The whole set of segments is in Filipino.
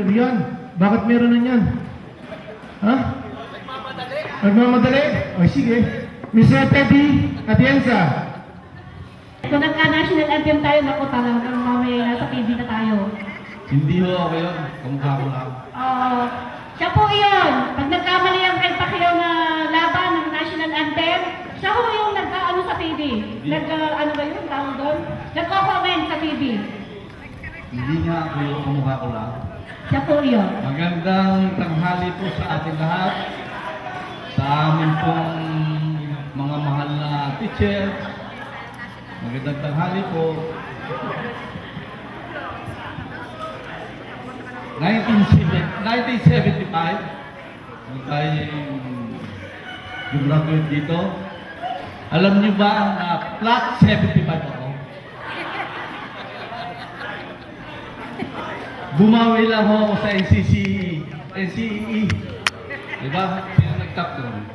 Rian, bakit meron na yan? Ha? Nagmamadali? O sige. Mr. Teddy Atienza. Kung nagka-national anthem tayo, naku talagang mamaya nasa TV na tayo. Hindi ho ako yun. Kamukha ko lang. Siya po yun. Pag nagkamali ang Ken Pacquiao na laban ng national anthem, siya po yung nagka-ano sa TV. Ano ba yun? Tawag doon? Nagko-comment sa TV. Hindi nga ako yung kamukha ko lang. Siya po yun. Magandang tanghali po sa ating lahat. Sa amin pong mga mahal na teacher. Magandang tanghali po. 1975, nung tayo graduate dito. Alam niyo ba ang flat 75 ako? Bumawi lang ako sa NCEE. Diba? Sino nag-top doon?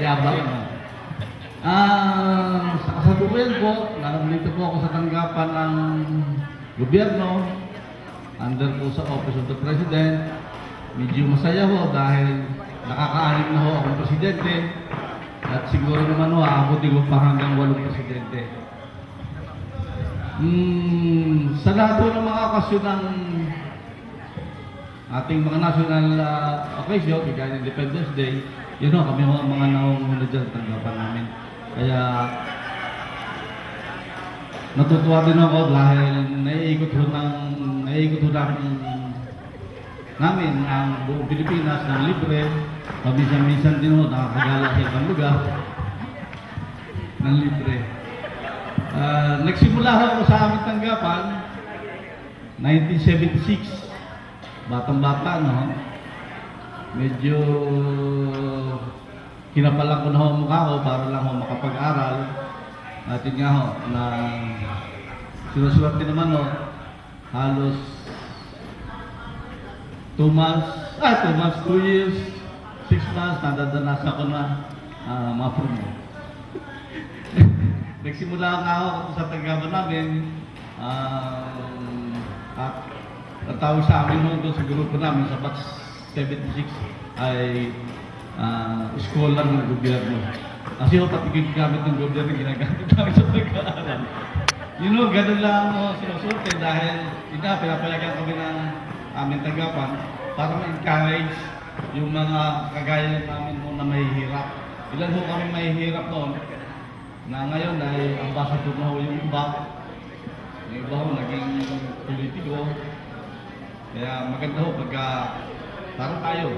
Yabang naman. Sa kasalukuyan po, nandito po ako sa tanggapan ng gobyerno, under po sa Office of the President. Medyo masaya ho dahil nakaka-anim na ho akong presidente at siguro naman ho, aabutin ko pa hanggang 8 presidente. Sa lahat po ng mga okasyon ng ating mga national occasion, kaya Independence Day, yun ho, kami ho ang mga naungunod dyan tanggapan namin. Kaya natutuwa din ako dahil naiikot ho namin ang buong Pilipinas ng libre. Paminsan-minsan din ho nakakagala sa ibang lugar ng libre. Nagsimula ho ako sa aming tanggapan 1976. Batang-bata, no? Medyo kinapalang ko na ho ang mukha ko para lang ho makapag-aral. At yun nga ho, na sinuswerte naman ho, halos 2 months, 2 years, 6 months, nadadanasan ko na ma-promote. Nagsimula nga ako sa tanggapan namin, at ang tawag sa amin noon doon sa grupo namin sa batch 76 ay scholar ng gobyerno. Kasi ho, pati gamit ng gobyerno ginagamit namin sa pag-aaral. You know, ganun lang ako sinusulte dahil pinapayagan kami ng aming tanggapan para ma-encourage yung mga kagaya namin mo na mahihirap. Ilan ho kami mahihirap noon na ngayon ay ambassador na ho yung iba. Yung iba ho naging politiko. Kaya maganda ho pagka parang tayo.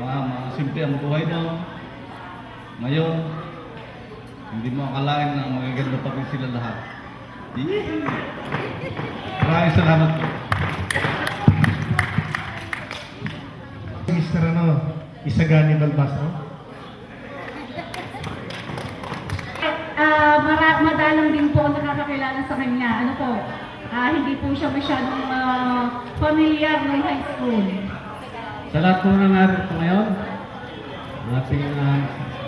Mga simple ang buhay mo. Ngayon, hindi mo akalain na magaganda pa rin sila lahat. Maraming salamat po. Mr. Isagani Balbasa. Madalang din po ang nakakakilala sa kanya. Ano po? Hindi po siya masyadong familiar ng high school. Sa lahat po na narito ngayon, ating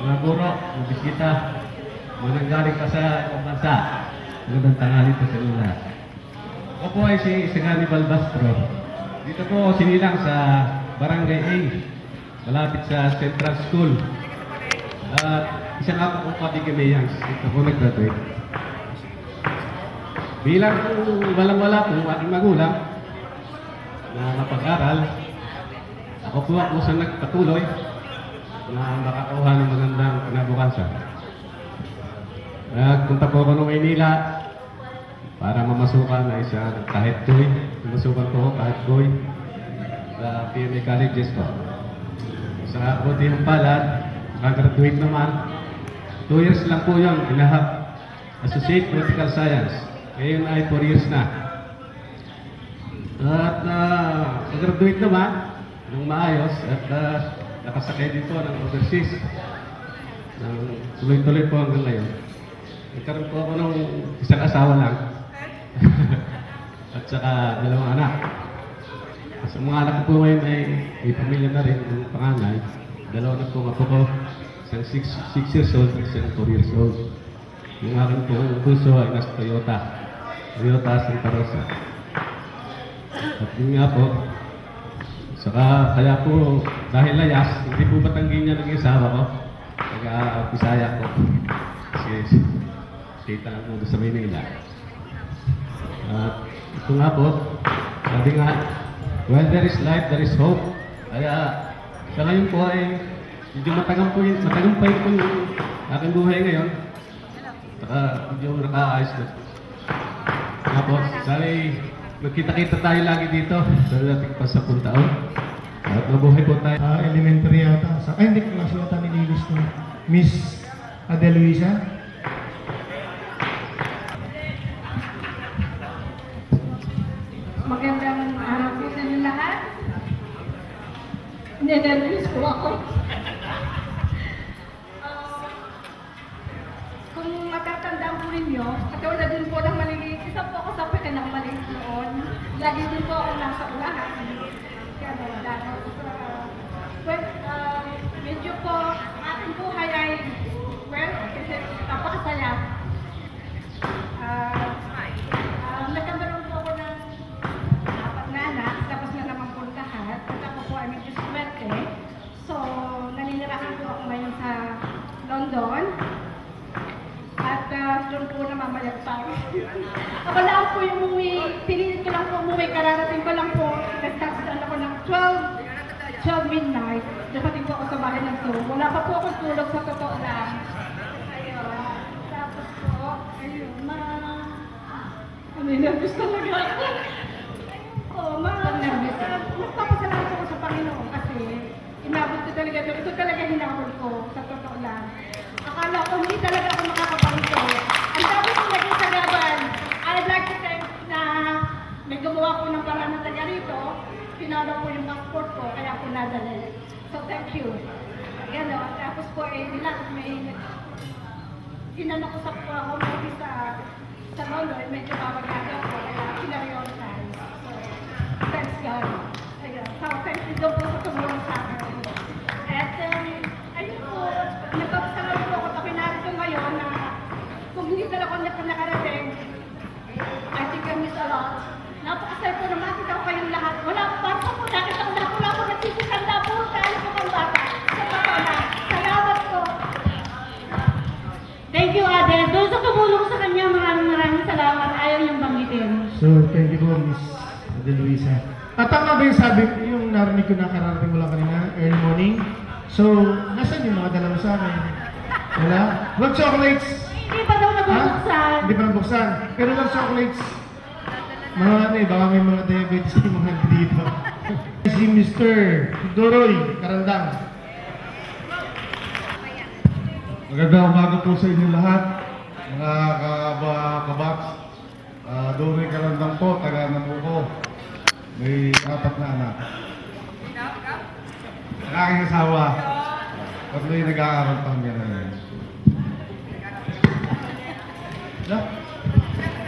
mga guro, mga biskita, mga nanggaling pa sa ibang bansa. Magandang tanghali po sa inyo lahat. Ako po ay si Isagani Balbastro. Dito po ako sinilang sa Barangay A, malapit sa Central School. At isa nga po patigimeyans. Ito po nag-graduate. Bilang walang-wala po aking magulang na mapag-aral, ako po sa nagpatuloy na makakuha ng magandang kinabukasan. Nagpunta po ako ng Maynila para mamasukan na isa kahit goy. Mamasukan po ako kahit goy sa PMA colleges po. Sa kabutihang palad, nakagraduate naman. 2 years lang po yun, inahap. Associate Political Science. Ngayon ay 4 years na. At nag-graduate naman ng maayos at nakasakay dito ng overseas. Tuloy-tuloy po hanggang ngayon. Nagkaroon po ako ng isang asawa lang. At saka 2 anak. Sa mga anak ko po ngayon ay may pamilya na rin ng panganay. 2 na po ako ko. Isang 6 years old, isang 4 years old. Yung aking puso ay nasa Toyota Santa Rosa. At yun nga po, saka kaya po, dahil layas, hindi po Batanggi niya naging asawa ko. Taga-Bisaya ko. Kasi kita lang po doon sa Maynila. At ito nga po, sabi nga, when there is life, there is hope. Kaya sa ngayon po ay medyo matagumpay po yung aking buhay ngayon. Saka medyo nakaayos na. Nga po, sana magkita-kita tayo lagi dito sa dating pa sa taon. At mabuhay po tayo. Elementary yata. Ay, hindi ko kasi yata nililis na. Miss Adeluisa. Magandang araw po sa inyo lahat. Ninervous po ako. Kung matatandaan po ninyo, katulad din po ng maliliit, isa po ako sa pinakamaliit noon. Lagi din po ako nasa ulahan. Kaya medyo po aking buhay ay, well, kasi napakasaya. Nagkaroon po ako ng 4 na anak, tapos na naman po lahat. At ako po ay medyo swerte. So, naninirahan po ako ngayon sa London. At doon po namamayagpag. Ako lang po yung umuwi, piliin ko lang po umuwi, kararating ko lang po. Nagtagsan ako ng 12 midnight. Dapating po ako sa bahay ng Zoom. Wala pa po akong tulog sa totoo lang. Ayun. Tapos po, ayun, nervous talaga ako. Nagpapasalamat ako sa Panginoon kasi inabot ko talaga ito. Ito talaga hinabol ko sa totoo lang. Akala ko hindi talaga ako makakabanto. Ang dami kong naging sagaban. I'd like to thank na may gumawa ko ng parang na taga rito. Pinalo ko yung passport ko, kaya ako nadali. So thank you. Gano'n. Tapos po may inano ko sa ako maybe sa London, medyo mabagado ako, kaya pinarioritize. So, thanks God. Ayun. So, thank you doon po sa tumulong sa akin. At, ayun po, nagpapasalamat po ako at pinarito ngayon na kung hindi talaga ako nakarating, I think I miss a lot. Napakasaya po na makita ko kayong lahat. Wala po nakita ko na wala po nagsisitanda po sa ano po kang bata. Sa totoo na. Salamat po. Thank you, Ate. Doon sa tumulong sa kanya, maraming salamat. Ayaw niyang banggitin. So, thank you po, Miss Adeluisa. At tama ba yung sabi, yung narinig ko na kararating mo lang kanina, early morning? So, nasan yung mga dala mo sa akin? Wala? What chocolates? Hindi pa daw nabubuksan. Hindi pa nabuksan. Pero what chocolates? Mga ano eh, baka may mga diabetes yung mga dito. Si Mr. Doroy Karandang. Magandang umaga po sa inyo lahat, mga kabats. Doroy Karandang po, taga Nabucco. May 4 na anak. Ang aking asawa, patuloy nag-aaral pa hanggang ngayon.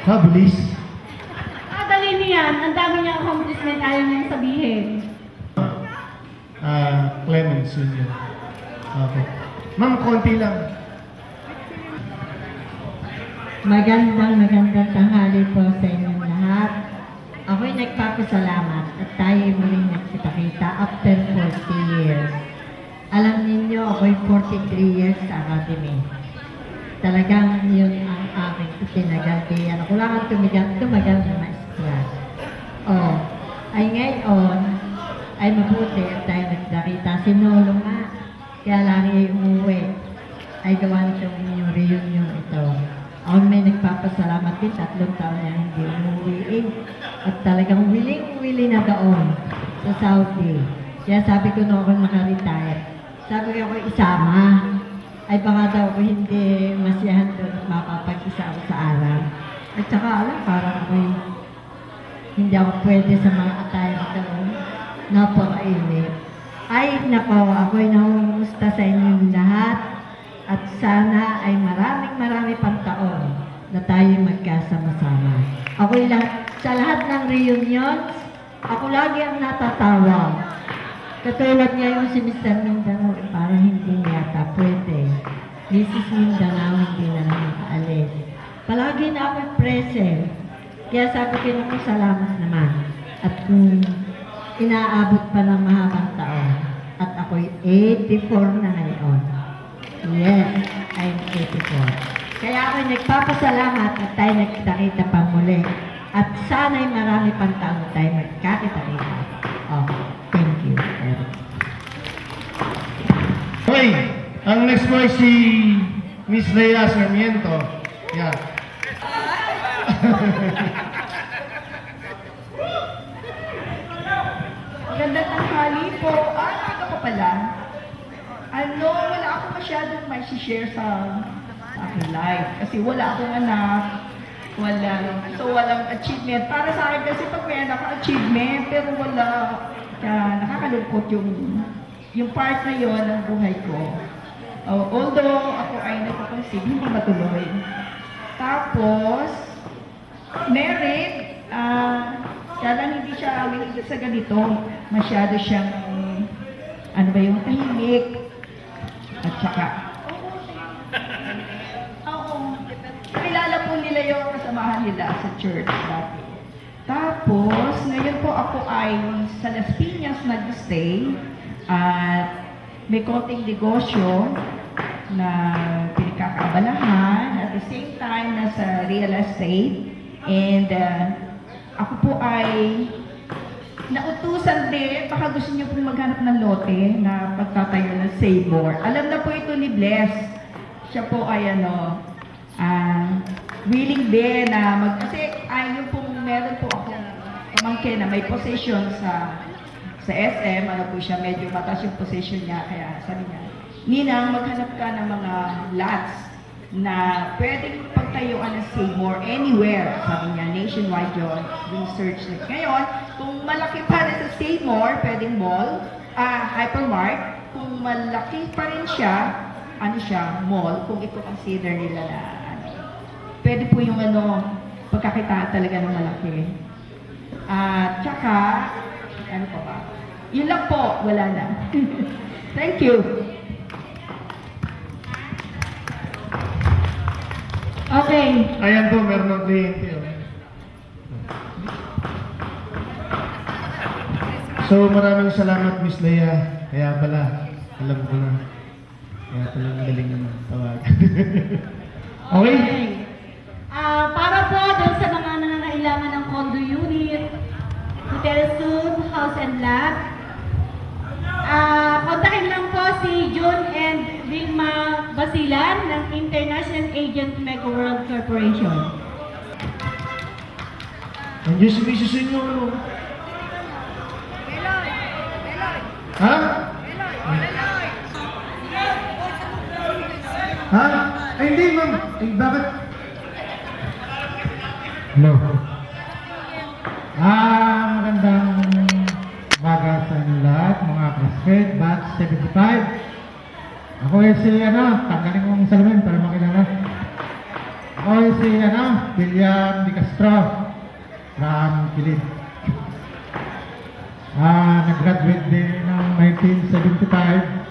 Bilis. Dali niyan. Ang dami niyang accomplishment ayaw niyang sabihin. Clemens yun. Okay. Ma'am, konti lang. Magandang tanghali po sa inyong lahat. Ako'y nagpapasalamat at tayo muling nagkita-kita after 40 years. Alam ninyo, ako'y 43 years sa Academy. Talagang yun ang aking itinagal. Ako lang ang tumagal na maestra. Ay ngayon, ay mabuti at tayo nagkita. Sinulong nga. Kaya lagi umuwi. Ay gawa nitong inyong reunion ito. Ako may nagpapasalamat din, 3 taon na hindi umuwi. At talagang willing na doon sa Saudi. Kaya sabi ko na ako naka-retire. Sabi ko ako isama. Ay baka daw ako hindi masiyahan doon at mapapag-isa ako sa araw. At saka alam, parang ako hindi ako pwede sa mga attire doon. Napakainit. Ay nako, ako'y nangumusta sa inyong lahat. At sana ay marami pang taon na tayo magkasama-sama. Sa lahat ng reunions, ako lagi ang natatawa. Katulad ngayon si Mr. Mindanao, parang hindi yata pwede. Mrs. Mindanao hindi na naman kaalis. Palagi na ako present. Kaya sabi ko na salamat naman. At kung inaabot pa ng mahabang taon, at ako'y 84 na ngayon. Yes, I'm 84. Kaya ako'y nagpapasalamat at tayo nagkita-kita pa muli. At sana'y marami pang taon tayo magkakita-kita. Oh, thank you, Eric. Okay, ang next po ay si Miss Lea Sarmiento. Yeah. Magandang tanghali po. Ano pa pala? Wala ako masyadong may share sa aking life. Kasi wala akong anak. Walang achievement. Para sa akin kasi pag may anak, achievement. Pero wala. Kaya nakakalungkot yung part na yon ng buhay ko. Although ako ay nagkakonsig, hindi matuloy. Tapos, married, kaya lang hindi siya mahilig sa ganito. Masyado siyang, tahimik. At saka, kilala po nila yung kasamahan nila sa church dati. Tapos, ngayon po ako ay sa Las Piñas nag-stay at may konting negosyo na pinagkakaabalahan at the same time nasa real estate and ako po ay nautusan din, baka gusto niyo pong maghanap ng lote na pagtatayo ng Seymour. Alam na po ito ni Bless. Siya po ay willing din na kasi yung pong meron po ako pamangkin na may position sa SM, po siya, medyo mataas yung position niya, kaya sabi niya, Ninang, maghanap ka ng mga lots na pwedeng pagtayuan ng Seymour anywhere. Sabi niya, nationwide yun, research na. Ngayon, kung malaki pa rin sa Seymour, pwedeng mall, hypermart. Kung malaki pa rin siya, mall, kung i-consider nila na, pwede po yung pagkakitaan talaga ng malaki. Tsaka, ano pa ba? Yun lang po, wala na. Thank you. Okay. Ayan po, meron ng kliyente. So, maraming salamat, Miss Lea. Kaya pala, alam ko na. Kaya pala ang galing naman tawagan. Okay? Para po doon sa mga nangangailangan ng condo unit, hotel soon, house and lot, kontakin lang po si June and Vilma Basilan ng International Agent Mega World Corporation. Nandiyan si Mrs. inyo. Ha? Ha? Ay, hindi, ma'am. Ay, bakit? Hello. Magandang umaga sa inyo lahat, mga classmate, batch 75. Ako ay si, tanggalin kong salamin para makilala. Ako ay si, William Di Castro from Kilid. Nag-graduate din ng 1975.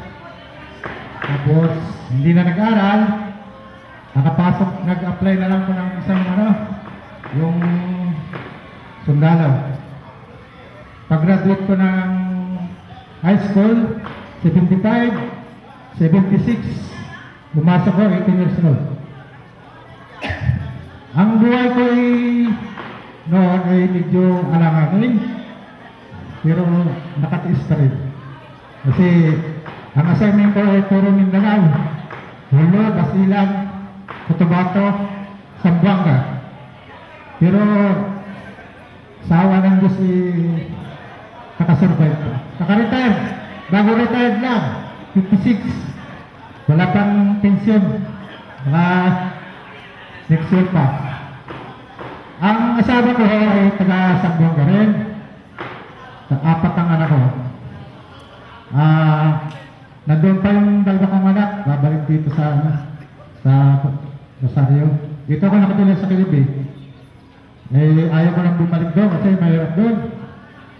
Tapos, hindi na nag-aral. Nakapasok, nag-apply na lang ko ng isang yung sundalo. Pag-graduate ko ng high school, 75, 76, bumasok ko, 18 years old. Ang buhay ko ay noon ay medyo alanganin, pero nakatiis pa rin. Kasi ang assignment ko ay puro Mindanao, Hulo, Basilan, Cotabato, Zamboanga. Pero sa awa ng Diyos nakasurvive ko. Naka-retired. Bago retired lang. 56. Wala pang pensyon. Mga next year pa. Ang asawa ko ay taga-Zamboanga rin. Apat ang anak ko. Nandun pa yung dalawa kong anak. Babalik dito sa Rosario. Dito ako nakatulog sa Kilib. Ayaw ko lang bumalik doon kasi mahirap doon.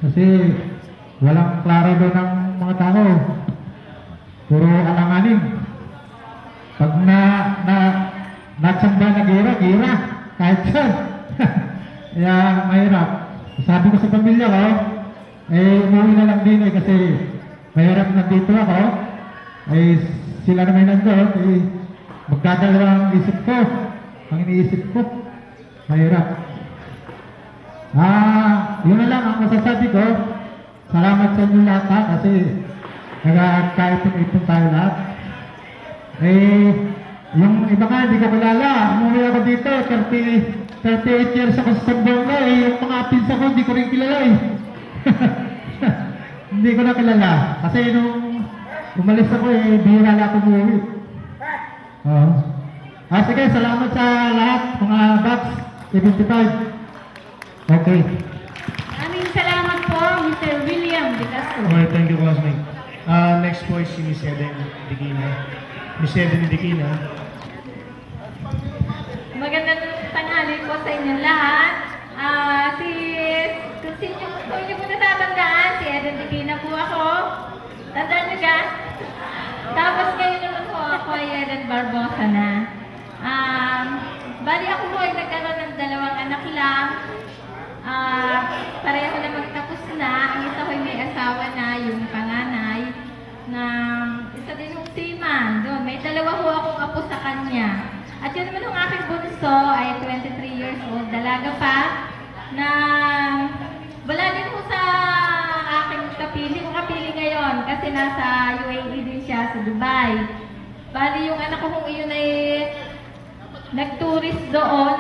Kasi walang klaro doon ng mga tao. Puro alanganin. Pag natsamba na gira, kahit saan. Kaya mahirap. sabi ko sa pamilya ko, umuwi na lang din kasi mahirap na dito ako. Sila naman nandun, magdadalawang isip ko. Ang iniisip ko, mahirap. Yun na lang ang masasabi ko. Salamat sa inyo lahat kasi nagkakaipon-ipon tayo lahat. Yung iba nga, hindi ko kilala. Umuwi ako dito, 38 years ako sa Sambuanga yung mga pinsa ko, hindi ko rin kilala Hindi ko na kilala. Kasi nung umalis ako bihira na ako umuwi. Sige, salamat sa lahat, mga Bucks 75. Okay. Maraming salamat po, Mr. William De Castro. Okay, thank you, classmate. Next po is si Miss Eden Dikina. Miss Eden Dikina. Magandang tanghali po sa inyo lahat. Kung inyo po natatandaan, si Eden Dikina po ako. Tandaan nyo ka? Tapos ngayon naman po ako ay Eden Barbosa na. Bali ako po ay nagkaroon ng 2 anak lang. Pareho na magtapos na. Ang isa ko ay may asawa na, yung panganay. Na isa din yung seaman. Doon, may 2 ho akong apo sa kanya. At yun naman yung aking bunso ay 23 years old. Dalaga pa. Na wala din ho sa aking kapili. Yung kapili ngayon kasi nasa UAE din siya sa Dubai. Bali yung anak ko kung iyon ay nag-tourist doon,